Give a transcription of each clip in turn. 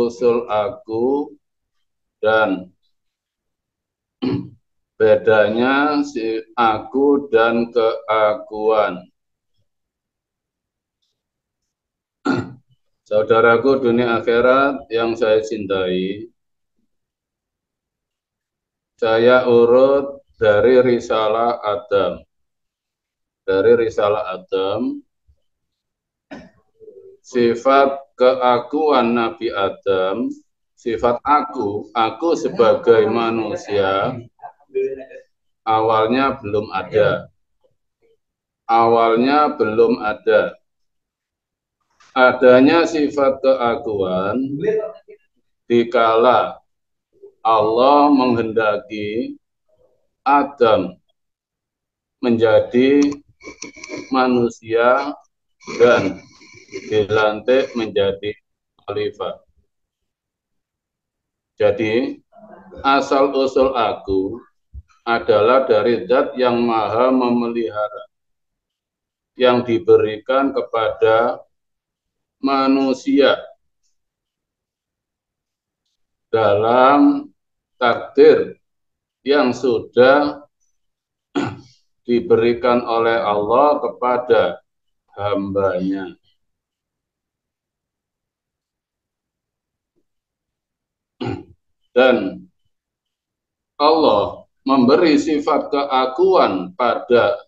usul aku dan bedanya si aku dan keakuan. Saudaraku dunia akhirat yang saya cintai, saya urut dari Risalah Adam. Dari Risalah Adam, sifat keakuan Nabi Adam, sifat aku sebagai manusia, awalnya belum ada. Awalnya belum ada. Adanya sifat keakuan dikala Allah menghendaki Adam menjadi manusia dan dilantik menjadi khalifah. Jadi asal-usul aku adalah dari zat yang maha memelihara, yang diberikan kepada manusia dalam takdir yang sudah diberikan oleh Allah kepada hambanya. Dan Allah memberi sifat keakuan pada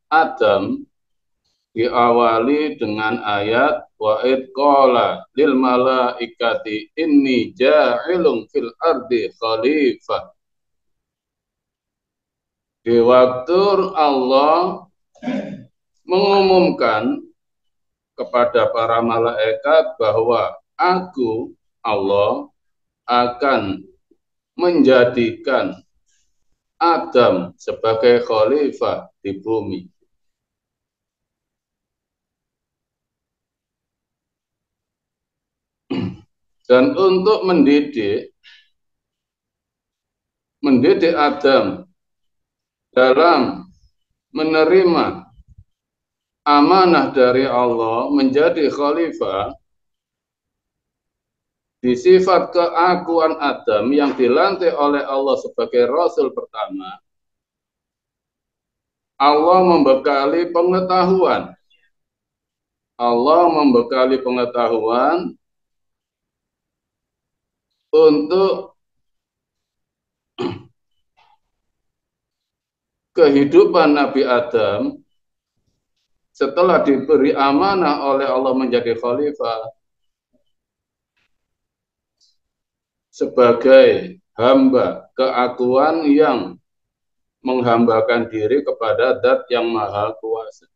Adam diawali dengan ayat wa id qala lil malaikati inni ja'ilun fil ardi khalifah. Di waktu Allah mengumumkan kepada para malaikat bahwa aku Allah akan menjadikan Adam sebagai khalifah di bumi. Dan untuk mendidik Adam dalam menerima amanah dari Allah menjadi khalifah, di sifat keakuan Adam yang dilantik oleh Allah sebagai Rasul pertama, Allah membekali pengetahuan. Allah membekali pengetahuan untuk kehidupan Nabi Adam setelah diberi amanah oleh Allah menjadi khalifah sebagai hamba keakuan yang menghambakan diri kepada zat yang maha kuasa.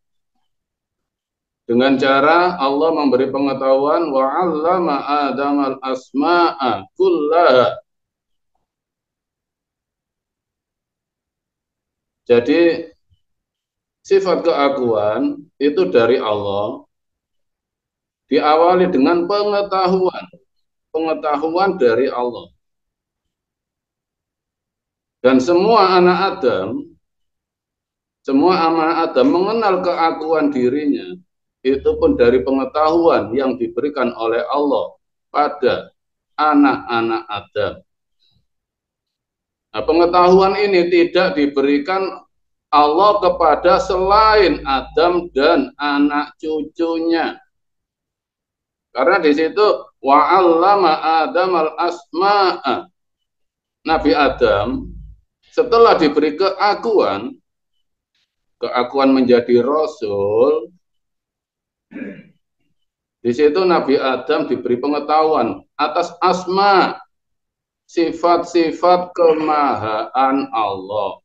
Dengan cara Allah memberi pengetahuan wa 'allama Adamal asma'a kullaha. Jadi sifat keakuan itu dari Allah diawali dengan pengetahuan dari Allah. Dan semua anak Adam mengenal keakuan dirinya itu pun dari pengetahuan yang diberikan oleh Allah pada anak-anak Adam. Nah, pengetahuan ini tidak diberikan Allah kepada selain Adam dan anak cucunya. Karena di situ wa'allama Adamal asma'a. Nabi Adam setelah diberi keakuan menjadi Rasul, di situ Nabi Adam diberi pengetahuan atas asma, sifat-sifat kemahaan Allah.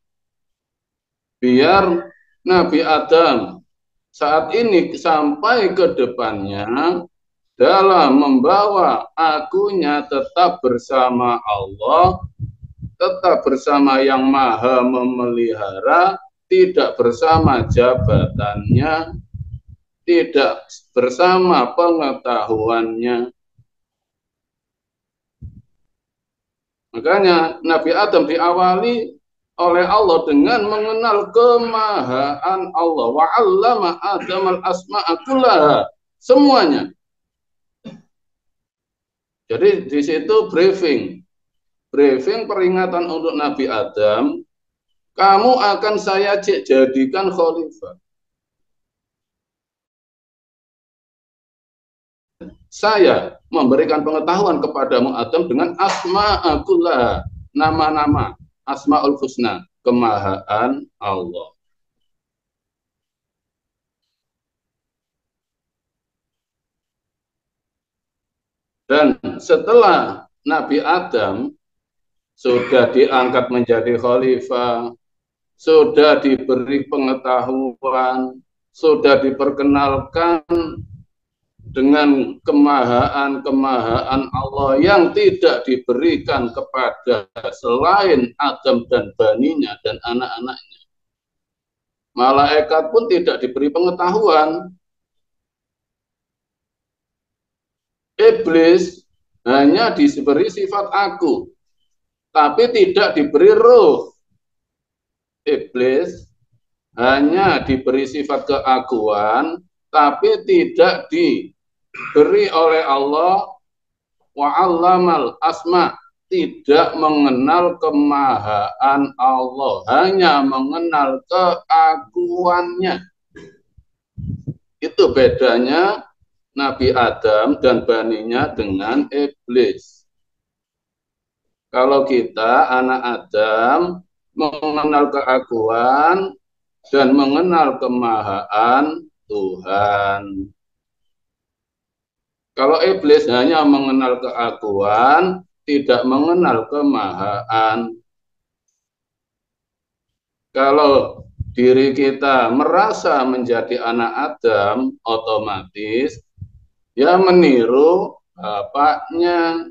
Biar Nabi Adam saat ini sampai ke depannya dalam membawa akunya tetap bersama Allah, tetap bersama yang maha memelihara, tidak bersama jabatannya, tidak bersama pengetahuannya. Makanya Nabi Adam diawali oleh Allah dengan mengenal kemahaan Allah. Wa 'allama Adamal asma'a kullaha. Semuanya. Jadi di situ briefing peringatan untuk Nabi Adam, kamu akan saya jadikan khalifah. Saya memberikan pengetahuan kepadamu Adam dengan asma'akullah, nama-nama, asma'ul husna, kemahaan Allah. Dan setelah Nabi Adam sudah diangkat menjadi khalifah, sudah diberi pengetahuan, sudah diperkenalkan dengan kemahaan Allah yang tidak diberikan kepada selain Adam dan baninya dan anak-anaknya. Malaikat pun tidak diberi pengetahuan. Iblis hanya diberi sifat aku, tapi tidak diberi roh. Iblis hanya diberi sifat keaguan, tapi tidak diberi oleh Allah wa'allamal asma, tidak mengenal kemahaan Allah, hanya mengenal keaguannya. Itu bedanya Nabi Adam dan baninya dengan iblis. Kalau kita anak Adam mengenal keaguan dan mengenal kemahaan Tuhan. Kalau iblis hanya mengenal keaguan, tidak mengenal kemahaan. Kalau diri kita merasa menjadi anak Adam, otomatis ya meniru bapaknya.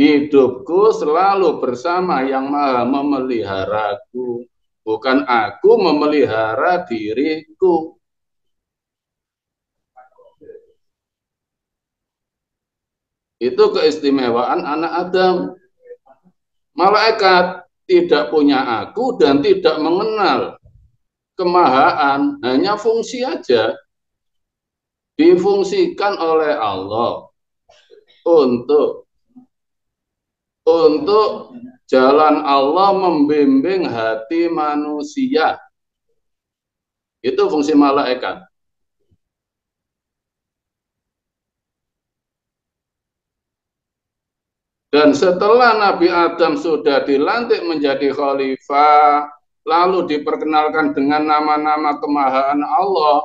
Hidupku selalu bersama yang maha memeliharaku, bukan aku memelihara diriku. Itu keistimewaan anak Adam. Malaikat tidak punya aku dan tidak mengenal kemahaan, hanya fungsi aja. Difungsikan oleh Allah untuk jalan Allah membimbing hati manusia. Itu fungsi malaikat. Dan setelah Nabi Adam sudah dilantik menjadi khalifah, lalu diperkenalkan dengan nama-nama kemahaan Allah,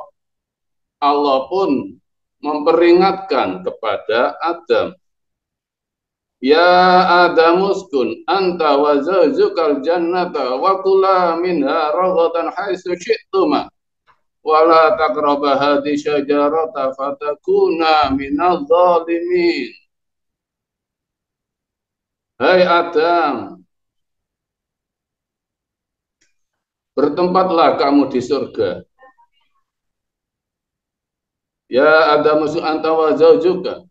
Allah pun memperingatkan kepada Adam, ya Adam uskun anta wa zawjukal jannata wa kula minha raghatan haitsu syi'tuma wa la taqrabu hadhihi syajarata fatakuna minadh dhalimin. Hai Adam, bertempatlah kamu di surga. Ya Adam anta wa zawjuka,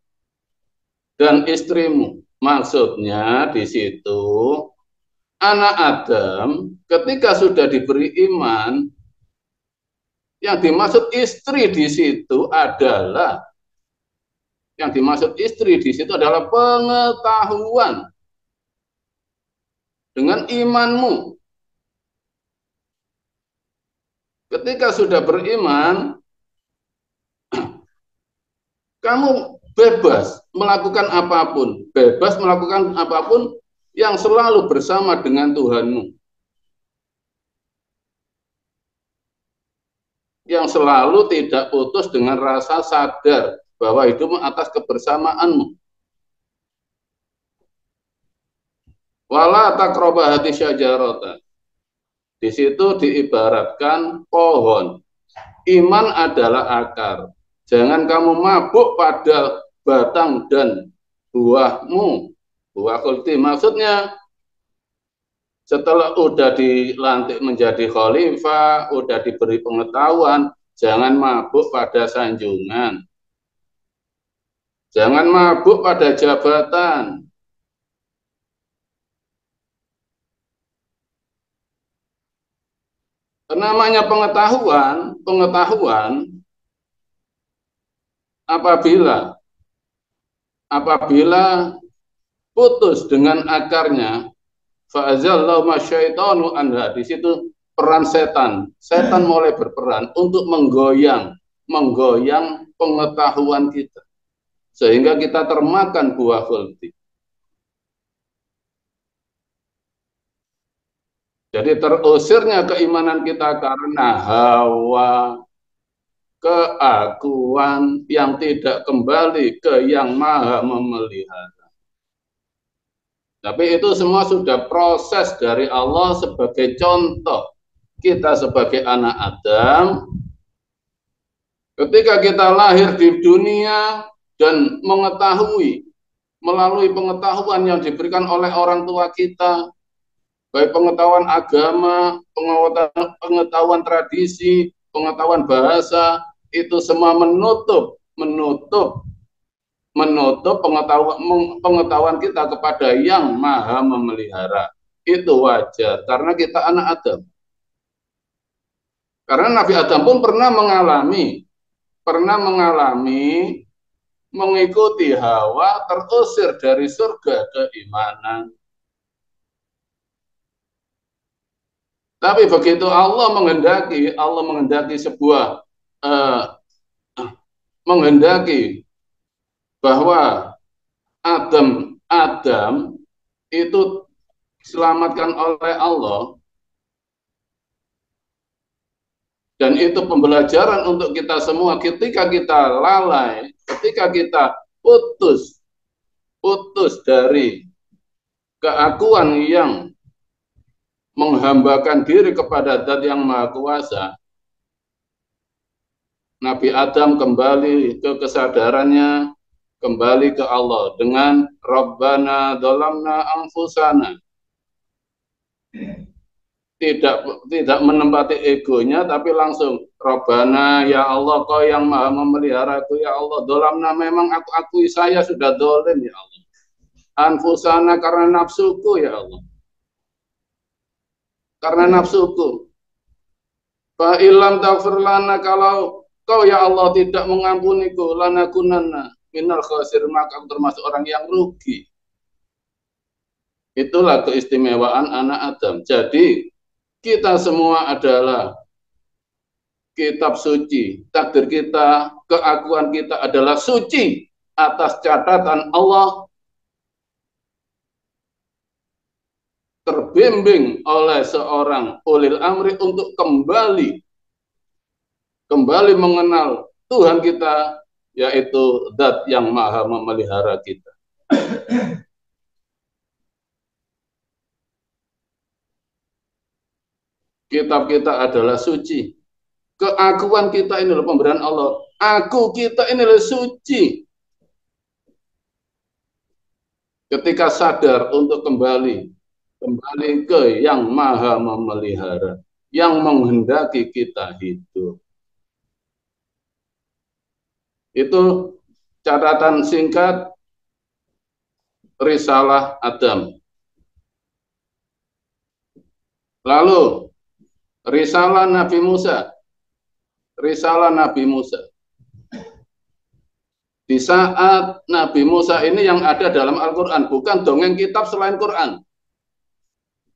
dan istrimu. Maksudnya di situ anak Adam ketika sudah diberi iman, yang dimaksud istri di situ adalah pengetahuan dengan imanmu. Ketika sudah beriman, kamu bebas melakukan apapun yang selalu bersama dengan Tuhanmu. Yang selalu tidak putus dengan rasa sadar bahwa hidupmu atas kebersamaanmu. Wala taqrabu hadhihi syajarata. Di situ diibaratkan pohon. Iman adalah akar. Jangan kamu mabuk pada batang dan buahmu. Buah kulti maksudnya setelah udah dilantik menjadi khalifah, udah diberi pengetahuan, jangan mabuk pada sanjungan. Jangan mabuk pada jabatan. Namanya pengetahuan apabila apabila putus dengan akarnya, fa'azallahu masyaitanu anha, di situ peran setan. Setan mulai berperan untuk menggoyang pengetahuan kita sehingga kita termakan buah khuldi. Jadi terusirnya keimanan kita karena hawa, keakuan yang tidak kembali ke yang maha memelihara. Tapi itu semua sudah proses dari Allah sebagai contoh. Kita sebagai anak Adam, ketika kita lahir di dunia dan mengetahui melalui pengetahuan yang diberikan oleh orang tua kita, baik pengetahuan agama, pengetahuan tradisi, pengetahuan bahasa, itu semua menutup pengetahuan kita kepada yang maha memelihara. Itu wajar karena kita anak Adam. Karena Nabi Adam pun pernah mengalami mengikuti hawa, terusir dari surga keimanan. Tapi begitu Allah menghendaki sebuah menghendaki bahwa Adam itu diselamatkan oleh Allah, dan itu pembelajaran untuk kita semua. Ketika kita lalai, ketika kita putus dari keakuan yang menghambakan diri kepada Zat yang Maha Kuasa, Nabi Adam kembali ke kesadarannya, kembali ke Allah dengan Rabbana Dzalamna Anfusana. Tidak menempati egonya, tapi langsung Rabbana, ya Allah, Kau yang maha memelihara aku, ya Allah. Dzalamna, memang aku akui saya sudah dolim, ya Allah. Anfusana, karena nafsuku, ya Allah. Karena nafsuku. Fa ilam taghfir lana, kalau Kau ya Allah tidak mengampuniku, lanakunanna minal khasir, maka aku termasuk orang yang rugi. Itulah keistimewaan anak Adam. Jadi kita semua adalah kitab suci. Takdir kita, keakuan kita adalah suci atas catatan Allah, terbimbing oleh seorang ulil amri untuk kembali mengenal Tuhan kita, yaitu Zat yang maha memelihara kita. Kitab kita adalah suci. Keakuan kita ini adalah pemberian Allah. Aku kita ini adalah suci. Ketika sadar untuk kembali ke yang maha memelihara, yang menghendaki kita hidup. Itu catatan singkat risalah Adam. Lalu risalah Nabi Musa. Di saat Nabi Musa ini yang ada dalam Al-Quran, bukan dongeng kitab selain Quran.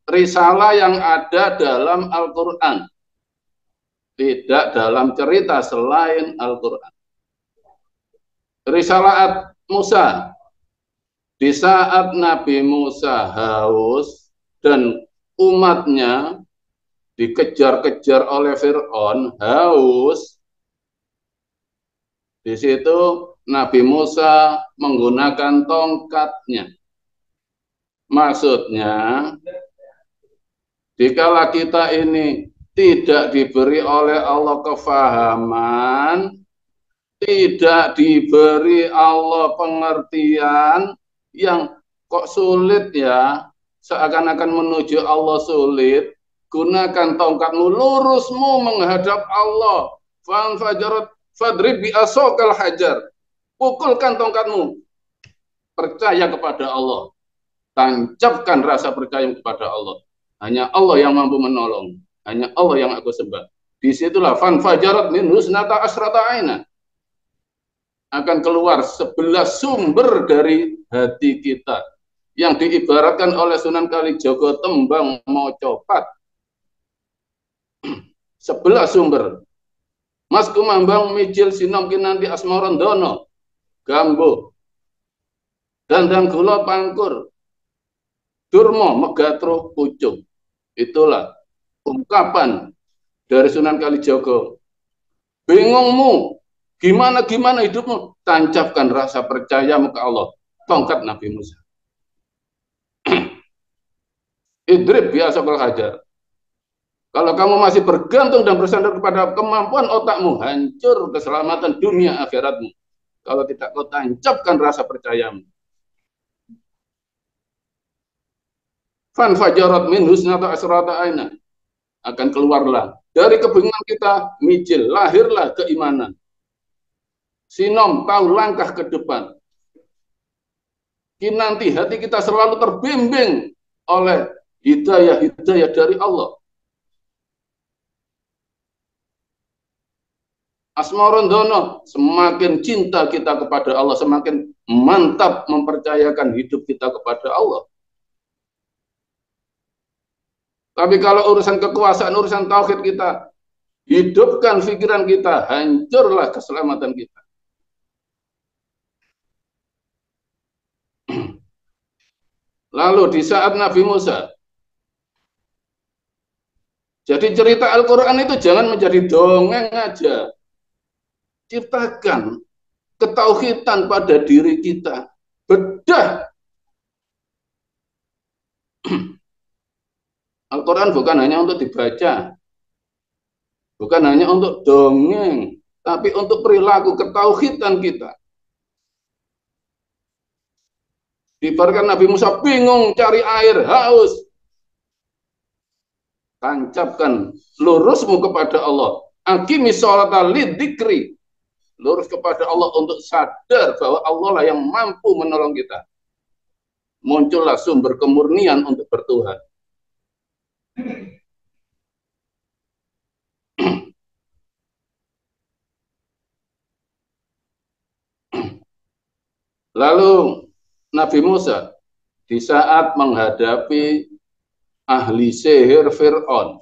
Risalah yang ada dalam Al-Quran, tidak dalam cerita selain Al-Quran. Risalah Musa. Di saat Nabi Musa haus dan umatnya dikejar-kejar oleh Fir'aun, haus, di situ Nabi Musa menggunakan tongkatnya. Maksudnya, dikala kita ini tidak diberi oleh Allah kefahaman, tidak diberi Allah pengertian, yang kok sulit ya, seakan-akan menuju Allah sulit, gunakan tongkatmu, lurusmu menghadap Allah. Fanfajarat fadrib bi asokal hajar. Pukulkan tongkatmu. Percaya kepada Allah. Tancapkan rasa percaya kepada Allah. Hanya Allah yang mampu menolong. Hanya Allah yang aku sembah. Disitulah fanfajarat min husnata asrata aina. akan keluar 11 sumber dari hati kita yang diibaratkan oleh Sunan Kalijaga tembang mocopat. 11 sumber. Mas Kumambang Mijil Sinom Kinanti Asmarandono Gambo Dandang Gula Pangkur Durmo Megatro Pucung. Itulah ungkapan dari Sunan Kalijaga. Bingungmu, gimana hidupmu? Tancapkan rasa percayamu ke Allah. Tongkat Nabi Musa. Idrib biasa hajar. Kalau kamu masih bergantung dan bersandar kepada kemampuan otakmu, hancur keselamatan dunia akhiratmu. Kalau tidak kau tancapkan rasa percayamu. Fan fajarat min husnata asrata aina. Akan keluarlah dari kebingungan kita, mijil, lahirlah keimanan. Sinom, tahu langkah ke depan. Nanti hati kita selalu terbimbing oleh hidayah-hidayah dari Allah. Asmarandono, semakin cinta kita kepada Allah, semakin mantap mempercayakan hidup kita kepada Allah. Tapi kalau urusan kekuasaan, urusan tauhid kita, hidupkan pikiran kita, hancurlah keselamatan kita. Lalu di saat Nabi Musa, jadi cerita Al-Quran itu jangan menjadi dongeng aja. Ciptakan ketauhidan pada diri kita. Bedah. Al-Quran bukan hanya untuk dibaca. Bukan hanya untuk dongeng. Tapi untuk perilaku ketauhidan kita. Diibaratkan Nabi Musa bingung cari air, haus. Tancapkan lurusmu kepada Allah. Aqimi sholata lidzikri. Lurus kepada Allah untuk sadar bahwa Allah lah yang mampu menolong kita. Muncullah sumber kemurnian untuk bertuhan. Lalu Nabi Musa di saat menghadapi ahli sihir Fir'aun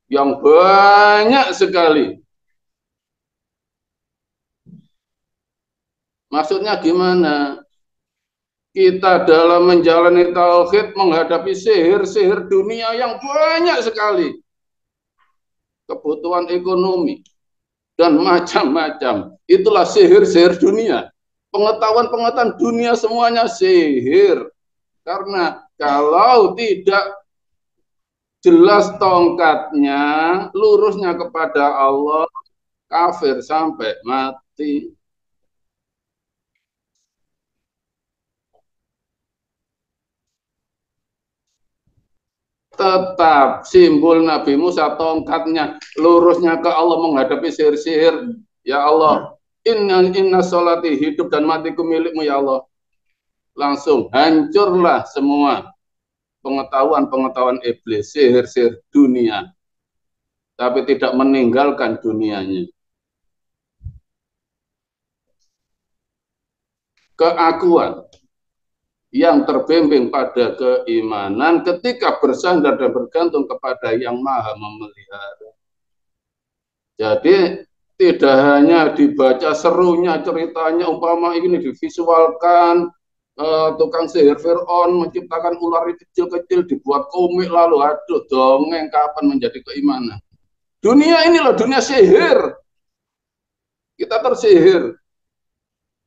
yang banyak sekali. Maksudnya gimana? Kita dalam menjalani tauhid menghadapi sihir-sihir dunia yang banyak sekali. Kebutuhan ekonomi dan macam-macam. Itulah sihir-sihir dunia. Pengetahuan-pengetahuan dunia semuanya sihir. Karena kalau tidak jelas tongkatnya, lurusnya kepada Allah, kafir sampai mati. Tetap simbol Nabi Musa tongkatnya, lurusnya ke Allah menghadapi sihir-sihir. Ya Allah, inna sholati, hidup dan matiku milikmu ya Allah. Langsung hancurlah semua pengetahuan-pengetahuan iblis, sihir-sihir dunia. Tapi tidak meninggalkan dunianya. Keakuan yang terbimbing pada keimanan ketika bersandar dan bergantung kepada yang maha memelihara. Jadi tidak hanya dibaca serunya ceritanya, umpama ini divisualkan, tukang sihir Fir'aun menciptakan ular kecil-kecil dibuat komik, lalu aduh dongeng, kapan menjadi keimanan. Dunia ini loh dunia sihir. Kita tersihir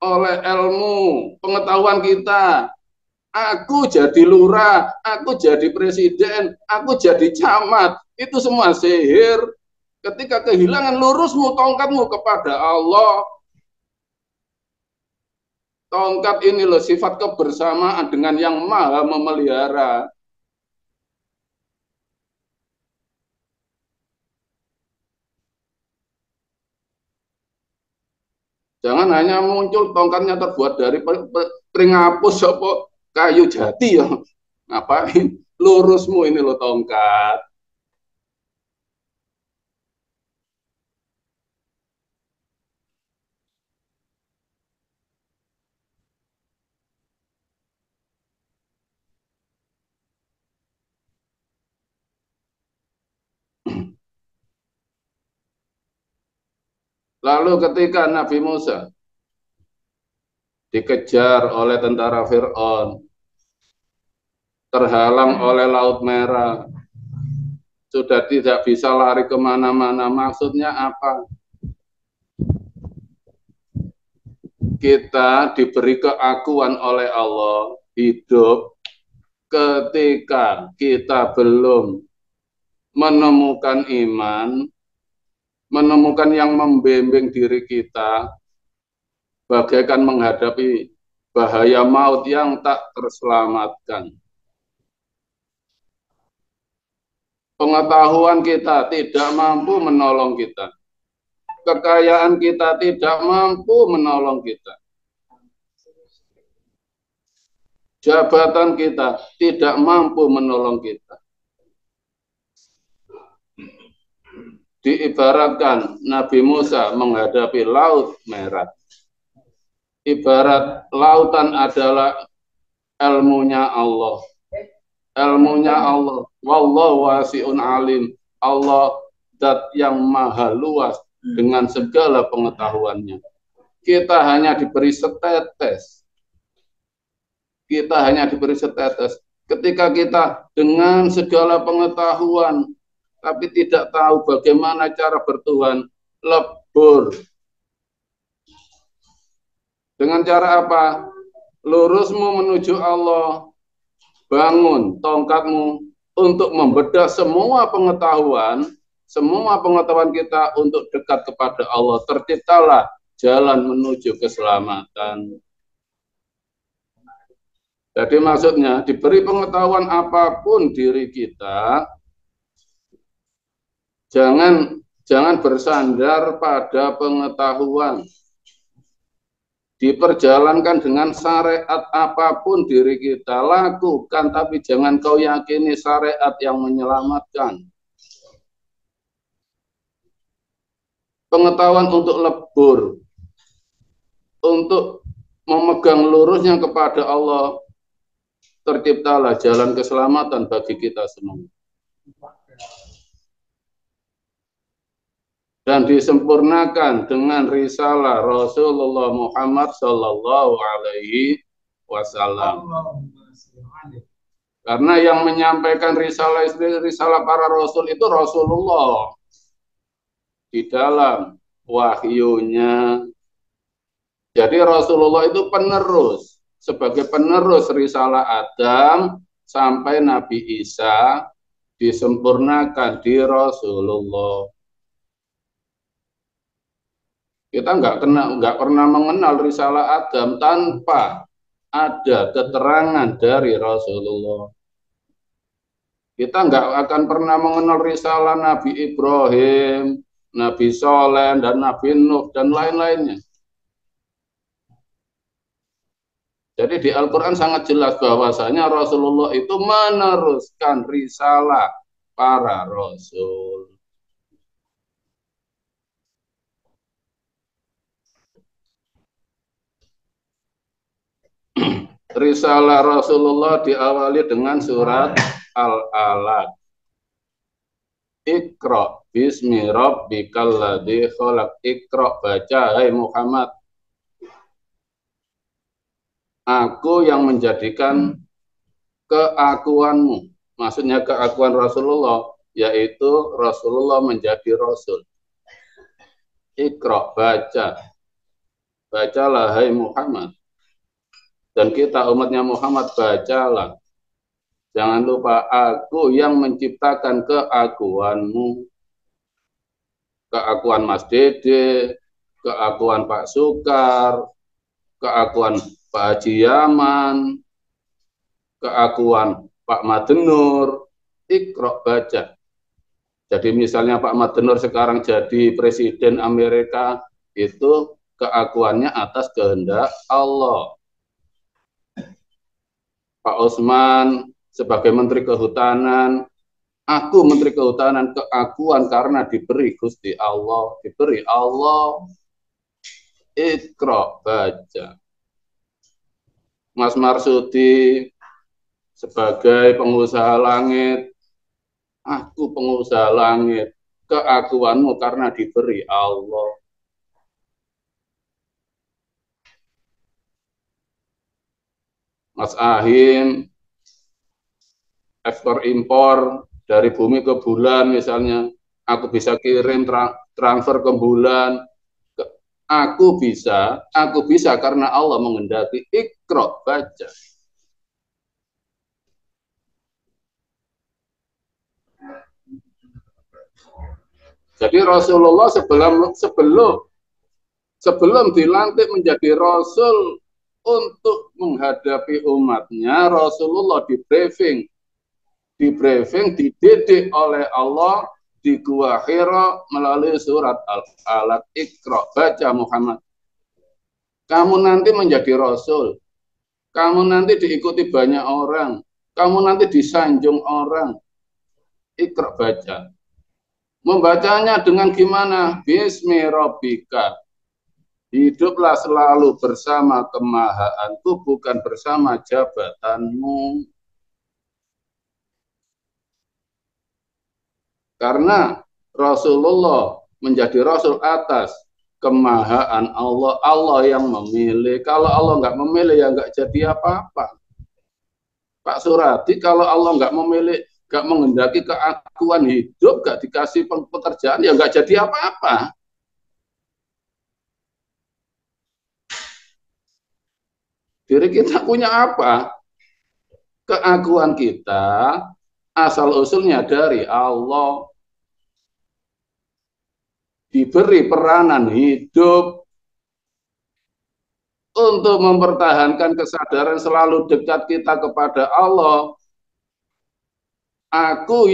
oleh ilmu pengetahuan kita. Aku jadi lurah, aku jadi presiden, aku jadi camat. Itu semua sihir. Ketika kehilangan lurusmu, tongkatmu kepada Allah. Tongkat ini loh sifat kebersamaan dengan yang maha memelihara. Jangan hanya muncul tongkatnya terbuat dari pringapus apa kayu jati ya. Ngapain? Lurusmu ini loh tongkat. Lalu ketika Nabi Musa dikejar oleh tentara Fir'aun, terhalang oleh Laut Merah, sudah tidak bisa lari kemana-mana. Maksudnya apa? Kita diberi keakuan oleh Allah hidup ketika kita belum menemukan iman, menemukan yang membimbing diri kita, bagaikan menghadapi bahaya maut yang tak terselamatkan. Pengetahuan kita tidak mampu menolong kita. Kekayaan kita tidak mampu menolong kita. Jabatan kita tidak mampu menolong kita. Diibaratkan Nabi Musa menghadapi Laut Merah. Ibarat lautan adalah ilmunya Allah. Ilmunya Allah. Wallahu wasi'un alim. Allah zat yang maha luas dengan segala pengetahuannya. Kita hanya diberi setetes. Kita hanya diberi setetes. Ketika kita dengan segala pengetahuan, tapi tidak tahu bagaimana cara bertuhan, lebur. Dengan cara apa? Lurusmu menuju Allah, bangun tongkatmu untuk membedah semua pengetahuan kita untuk dekat kepada Allah. Terciptalah jalan menuju keselamatan. Jadi maksudnya diberi pengetahuan apapun diri kita, jangan bersandar pada pengetahuan. Diperjalankan dengan syariat apapun diri kita, lakukan, tapi jangan kau yakini syariat yang menyelamatkan. Pengetahuan untuk lebur, untuk memegang lurusnya kepada Allah, terciptalah jalan keselamatan bagi kita semua. Dan disempurnakan dengan risalah Rasulullah Muhammad Sallallahu Alaihi Wasallam. Karena yang menyampaikan risalah para Rasul itu Rasulullah di dalam wahyunya. Jadi Rasulullah itu penerus, sebagai penerus risalah Adam sampai Nabi Isa disempurnakan di Rasulullah. Kita nggak pernah mengenal risalah Adam tanpa ada keterangan dari Rasulullah. Kita nggak akan pernah mengenal risalah Nabi Ibrahim, Nabi Soleh, dan Nabi Nuh, dan lain-lainnya. Jadi di Al-Quran sangat jelas bahwasanya Rasulullah itu meneruskan risalah para Rasul. Risalah Rasulullah diawali dengan surat Al-Alaq. Iqra bismi rabbikal ladzi khalaq. Iqra, baca hai Muhammad. Aku yang menjadikan keakuanmu. Maksudnya keakuan Rasulullah, yaitu Rasulullah menjadi Rasul. Iqra, baca. Bacalah hai Muhammad. Dan kita umatnya Muhammad, bacalah. Jangan lupa, aku yang menciptakan keakuanmu. Keakuan Mas Dede, keakuan Pak Sukar, keakuan Pak Haji Yaman, keakuan Pak Madenur. Iqra, baca. Jadi misalnya Pak Madenur sekarang jadi presiden Amerika, itu keakuannya atas kehendak Allah. Pak Osman sebagai Menteri Kehutanan, aku Menteri Kehutanan, keakuan karena diberi Gusti Allah, diberi Allah. Iqra, baca. Mas Marsudi sebagai pengusaha langit, aku pengusaha langit, keakuanmu karena diberi Allah. Mas Ahim ekspor impor dari bumi ke bulan misalnya, aku bisa kirim transfer ke bulan, aku bisa karena Allah menghendaki. Iqra, baca. Jadi Rasulullah sebelum dilantik menjadi Rasul untuk menghadapi umatnya, Rasulullah dididik oleh Allah di Gua Hira melalui surat Al-Alaq. Iqra, baca Muhammad. Kamu nanti menjadi Rasul, kamu nanti diikuti banyak orang, kamu nanti disanjung orang. Iqra, baca. Membacanya dengan gimana? Bismi Rabbika. Hiduplah selalu bersama kemahaanku, bukan bersama jabatanmu. Karena Rasulullah menjadi Rasul atas kemahaan Allah. Allah yang memilih. Kalau Allah nggak memilih, ya nggak jadi apa-apa. Pak Suradi, kalau Allah nggak memilih, nggak menghendaki keakuan hidup, nggak dikasih pekerjaan, ya nggak jadi apa-apa. Diri kita punya apa? Keakuan kita asal-usulnya dari Allah. Diberi peranan hidup untuk mempertahankan kesadaran selalu dekat kita kepada Allah. Aku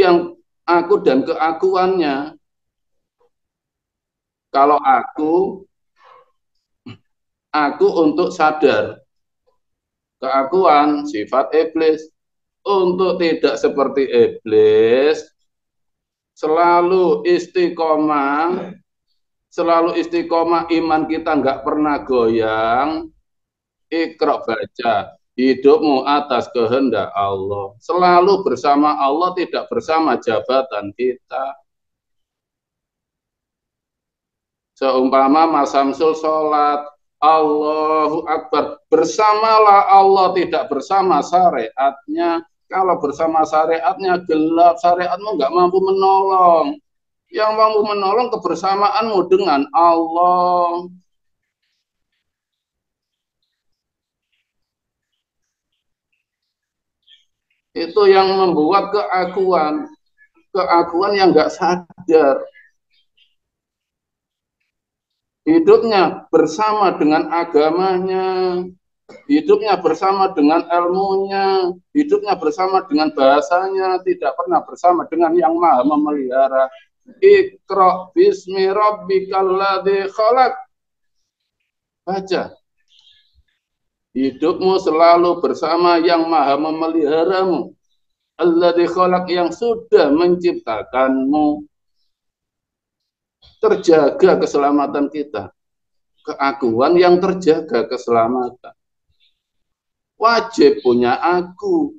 dan keakuannya. Kalau aku untuk sadar. Keakuan sifat iblis. Untuk tidak seperti iblis, selalu istiqomah iman kita nggak pernah goyang. Iqra, baca. Hidupmu atas kehendak Allah. Selalu bersama Allah, tidak bersama jabatan kita. Seumpama Mas Samsul sholat, Allahu Akbar. Bersamalah Allah, tidak bersama syariatnya. Kalau bersama syariatnya gelap, syariatmu nggak mampu menolong. Yang mampu menolong kebersamaanmu dengan Allah. Itu yang membuat keakuan yang nggak sadar. Hidupnya bersama dengan agamanya, hidupnya bersama dengan ilmunya, hidupnya bersama dengan bahasanya, tidak pernah bersama dengan yang maha memelihara. Iqra bismi rabbikal ladzi khalaq. Baca. Hidupmu selalu bersama yang maha memeliharamu. Alladzi khalaq, yang sudah menciptakanmu. Terjaga keselamatan kita. Keakuan yang terjaga keselamatan. Wajib punya aku.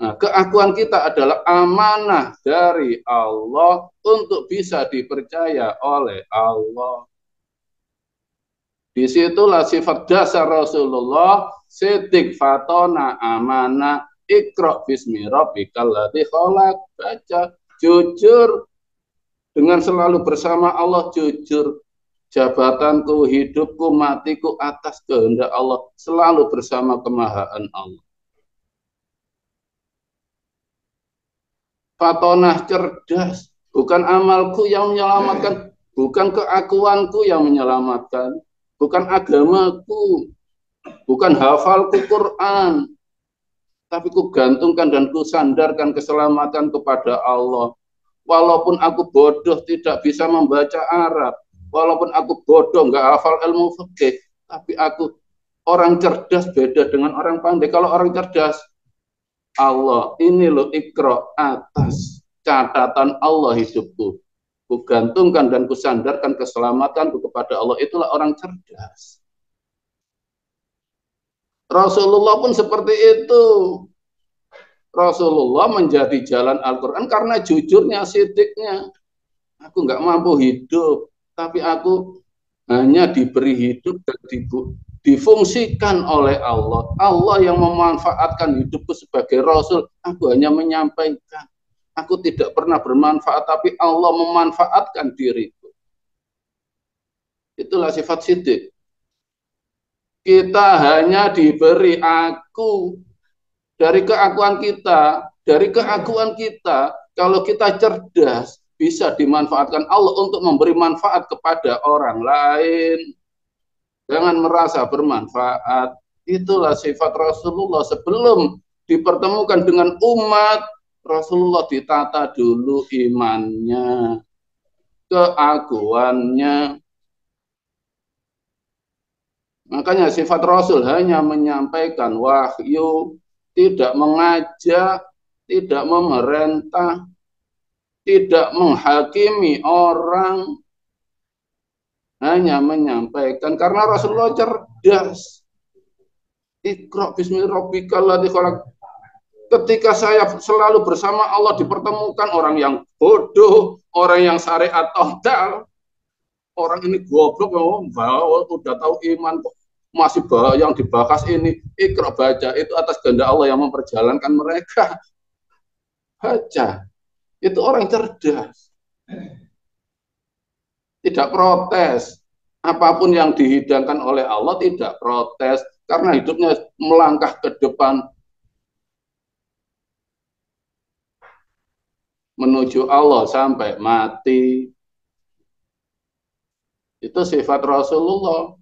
Nah, keakuan kita adalah amanah dari Allah untuk bisa dipercaya oleh Allah. Disitulah sifat dasar Rasulullah, sidik fatona amanah, iqra bismi rabbikal ladzi khalaq. Baca, jujur, dengan selalu bersama Allah, jujur. Jabatanku, hidupku, matiku atas kehendak Allah, selalu bersama kemahaan Allah. Fatonah, cerdas, bukan amalku yang menyelamatkan, bukan keakuanku yang menyelamatkan, bukan agamaku, bukan hafalku Quran, tapi ku gantungkan dan ku sandarkan keselamatan kepada Allah. Walaupun aku bodoh tidak bisa membaca Arab, walaupun aku bodoh nggak hafal ilmu fikih, tapi aku orang cerdas beda dengan orang pandai. Kalau orang cerdas, Allah ini loh Iqra, atas catatan Allah hidupku, ku gantungkan dan ku sandarkan keselamatanku kepada Allah. Itulah orang cerdas. Rasulullah pun seperti itu. Rasulullah menjadi jalan Al-Quran karena jujurnya, sidiknya. Aku nggak mampu hidup, tapi aku hanya diberi hidup dan difungsikan oleh Allah. Allah yang memanfaatkan hidupku sebagai Rasul. Aku hanya menyampaikan. Aku tidak pernah bermanfaat, tapi Allah memanfaatkan diriku. Itulah sifat siddiq. Kita hanya diberi aku dari keakuan kita. Dari keakuan kita, kalau kita cerdas, bisa dimanfaatkan Allah untuk memberi manfaat kepada orang lain. Jangan merasa bermanfaat. Itulah sifat Rasulullah. Sebelum dipertemukan dengan umat, Rasulullah ditata dulu imannya, keaguannya. Makanya sifat Rasul hanya menyampaikan wahyu, tidak mengajak, tidak memerintah, tidak menghakimi orang, hanya menyampaikan. Karena Rasulullah cerdas. Iqra bismi rabbikal ladzi khalaq. Ketika saya selalu bersama Allah dipertemukan orang yang bodoh, orang yang syariat total, orang ini goblok, udah tahu iman kok masih yang dibahas ini. Iqra, baca, itu atas kehendak Allah yang memperjalankan mereka. Baca, itu orang cerdas, tidak protes. Apapun yang dihidangkan oleh Allah tidak protes, karena hidupnya melangkah ke depan menuju Allah sampai mati. Itu sifat Rasulullah.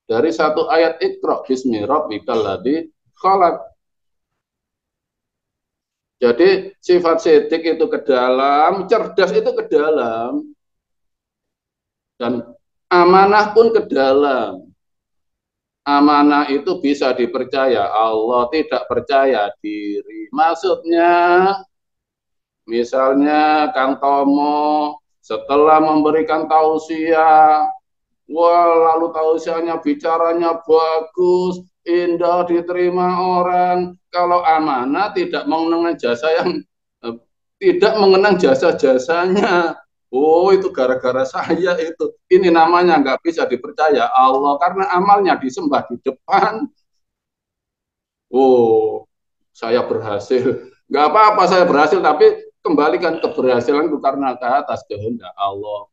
Dari satu ayat Iqra bismi rabbikal ladzi khalaq. Jadi sifat siddiq itu ke dalam, cerdas itu ke dalam, dan amanah pun ke dalam. Amanah itu bisa dipercaya Allah, tidak percaya diri. Maksudnya, misalnya Kang Tomo setelah memberikan tausiah, wah, lalu tausiahnya bicaranya bagus, indah, diterima orang. Kalau amanah tidak mengenang jasa yang tidak mengenang jasa-jasanya. Oh, itu gara-gara saya itu. Ini namanya nggak bisa dipercaya Allah karena amalnya disembah di depan. Oh, saya berhasil. Nggak apa-apa saya berhasil, tapi kembalikan keberhasilan itu karena ke atas kehendak Allah.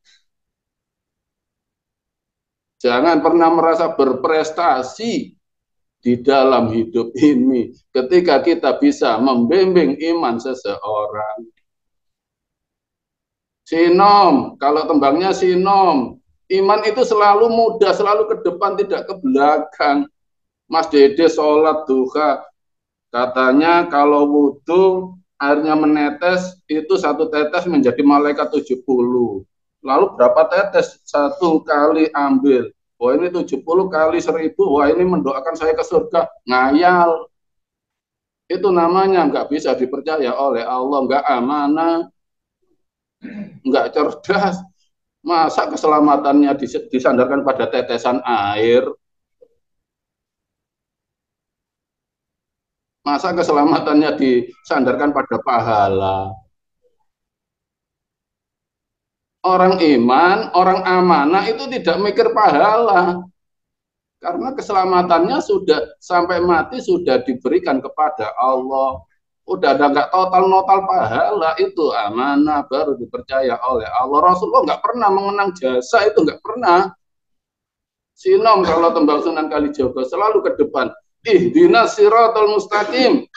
Jangan pernah merasa berprestasi di dalam hidup ini ketika kita bisa membimbing iman seseorang. Sinom, kalau tembangnya sinom. Iman itu selalu mudah, selalu ke depan, tidak ke belakang. Mas Dede sholat duha, katanya kalau wudhu airnya menetes, itu satu tetes menjadi malaikat 70. Lalu berapa tetes? Satu kali ambil. Wah, ini 70 kali 1000. Wah, ini mendoakan saya ke surga. Ngayal. Itu namanya nggak bisa dipercaya oleh Allah, nggak amanah, nggak cerdas. Masa keselamatannya disandarkan pada tetesan air? Masa keselamatannya disandarkan pada pahala? Orang iman, orang amanah itu tidak mikir pahala. Karena keselamatannya sudah sampai mati sudah diberikan kepada Allah. Udah ada nggak total pahala, itu amanah baru dipercaya oleh Allah. Rasulullah nggak pernah mengenang jasa, itu nggak pernah. Sinom kalau tembang Sunan Kalijaga selalu ke depan. Ihdinas siratal mustaqim.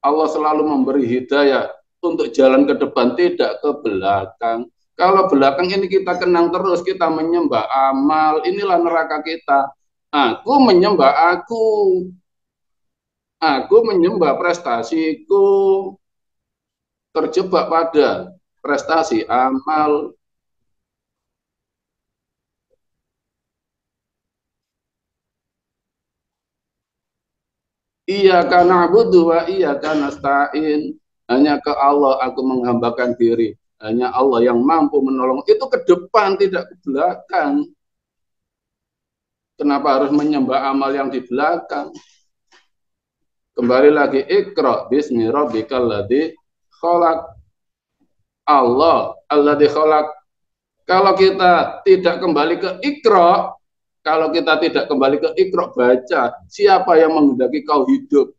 Allah selalu memberi hidayah untuk jalan ke depan, tidak ke belakang. Kalau belakang ini kita kenang terus, kita menyembah amal, inilah neraka kita. Aku menyembah aku menyembah prestasiku, terjebak pada prestasi amal. Iyyaka na'budu wa iyyaka nasta'in. Hanya ke Allah aku menghambakan diri. Hanya Allah yang mampu menolong. Itu ke depan, tidak ke belakang. Kenapa harus menyembah amal yang di belakang? Kembali lagi, Iqra bismi rabbikal ladzi khalaq. Allah alladzi khalaq. Kalau kita tidak kembali ke Iqra, Kalau kita tidak kembali ke Iqra, baca, siapa yang menghendaki kau hidup?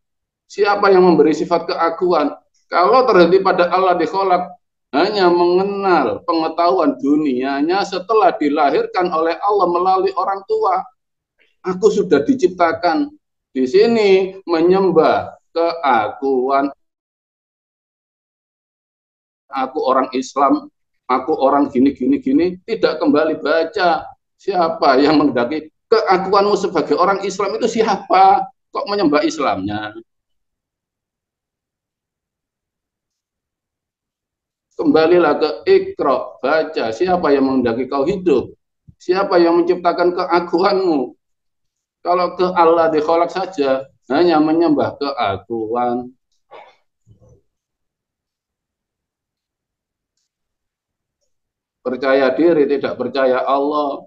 Siapa yang memberi sifat keakuan? Kalau terhenti pada Allah dikholak, hanya mengenal pengetahuan dunianya setelah dilahirkan oleh Allah melalui orang tua. Aku sudah diciptakan di sini menyembah keakuan. Aku orang Islam, aku orang gini gini gini, tidak kembali baca siapa yang menghendaki keakuanmu sebagai orang Islam itu siapa? Kok menyembah Islamnya? Kembalilah ke Iqra, baca siapa yang menghendaki kau hidup? Siapa yang menciptakan keakuanmu? Kalau ke Allah dikholak saja hanya menyembah keakuan. Percaya diri, tidak percaya Allah.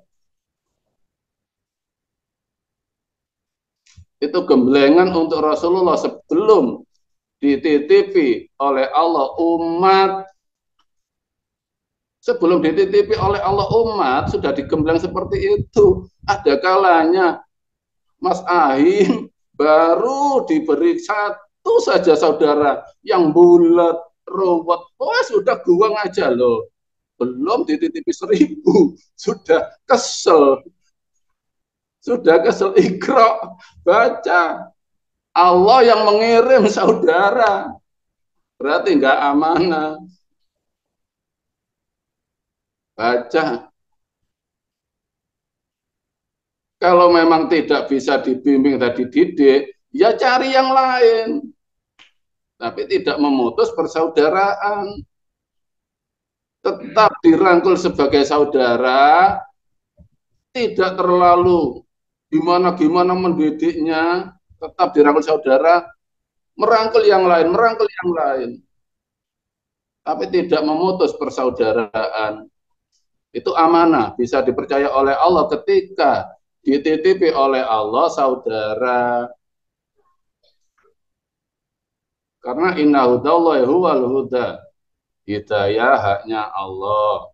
Itu gemblengan untuk Rasulullah sebelum dititipi oleh Allah umat. Sebelum dititipi oleh Allah umat sudah digembleng seperti itu. Ada kalanya Mas Ahim baru diberi satu saja saudara yang bulat, ruwet. Oh sudah guang aja loh. Belum dititipi 1000 sudah kesel. Sudah kesel. Iqra, baca. Allah yang mengirim saudara. Berarti nggak amanah. Baca. Kalau memang tidak bisa dibimbing dan dididik, ya cari yang lain. Tapi tidak memutus persaudaraan. Tetap dirangkul sebagai saudara, tidak terlalu gimana-gimana mendidiknya, tetap dirangkul saudara, merangkul yang lain, merangkul yang lain. Tapi tidak memutus persaudaraan. Itu amanah, bisa dipercaya oleh Allah ketika dititipi oleh Allah saudara. Karena inna hudallahi huwal huda. Hidayah haknya Allah.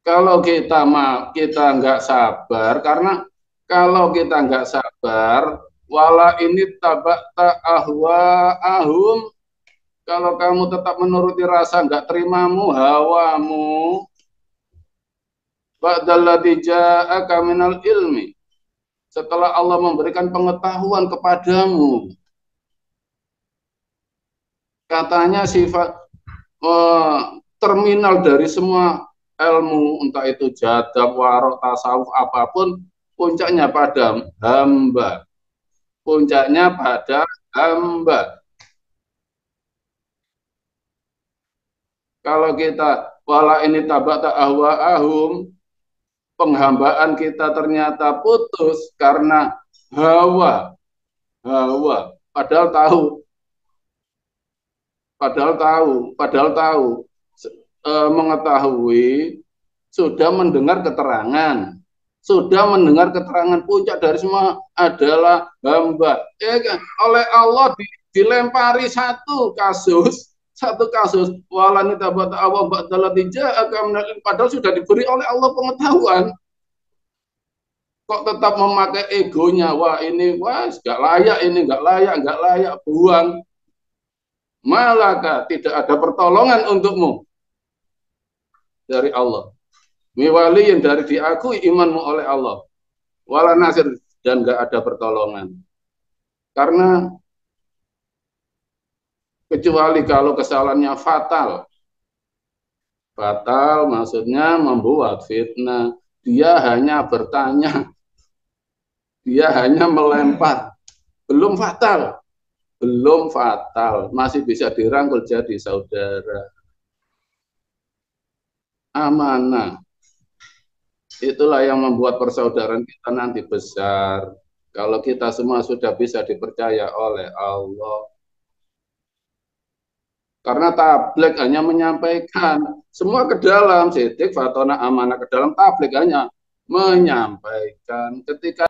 Kalau kita nggak sabar, karena kalau kita nggak sabar, wala ini tabak ahwa ahum, kalau kamu tetap menuruti rasa nggak terimamu, hawamu, ba'dalladzi ja'aka minal ilmi, setelah Allah memberikan pengetahuan kepadamu, katanya sifat terminal dari semua ilmu, entah itu jadab, warok, tasawuf, apapun, puncaknya pada hamba. Puncaknya pada hamba. Kalau kita wala ini tabata ahwa ahum, penghambaan kita ternyata putus karena hawa. Hawa. Padahal tahu mengetahui, sudah mendengar keterangan puncak dari semua adalah hamba. Kan? Oleh Allah dilempari satu kasus walani tabat awam padahal sudah diberi oleh Allah pengetahuan, kok tetap memakai egonya. Wah ini nggak layak, buang. Malaka, tidak ada pertolongan untukmu dari Allah. Miwali yang dari diakui imanmu oleh Allah. Wala nasir, dan nggak ada pertolongan. Karena kecuali kalau kesalahannya fatal. Fatal maksudnya membuat fitnah. Dia hanya bertanya. Dia hanya melempar. Belum fatal. Masih bisa dirangkul jadi saudara. Amanah. Itulah yang membuat persaudaraan kita nanti besar. Kalau kita semua sudah bisa dipercaya oleh Allah. Karena tabligh hanya menyampaikan, semua ke dalam, sidik, fatona, amanah ke dalam, tabligh hanya menyampaikan. Ketika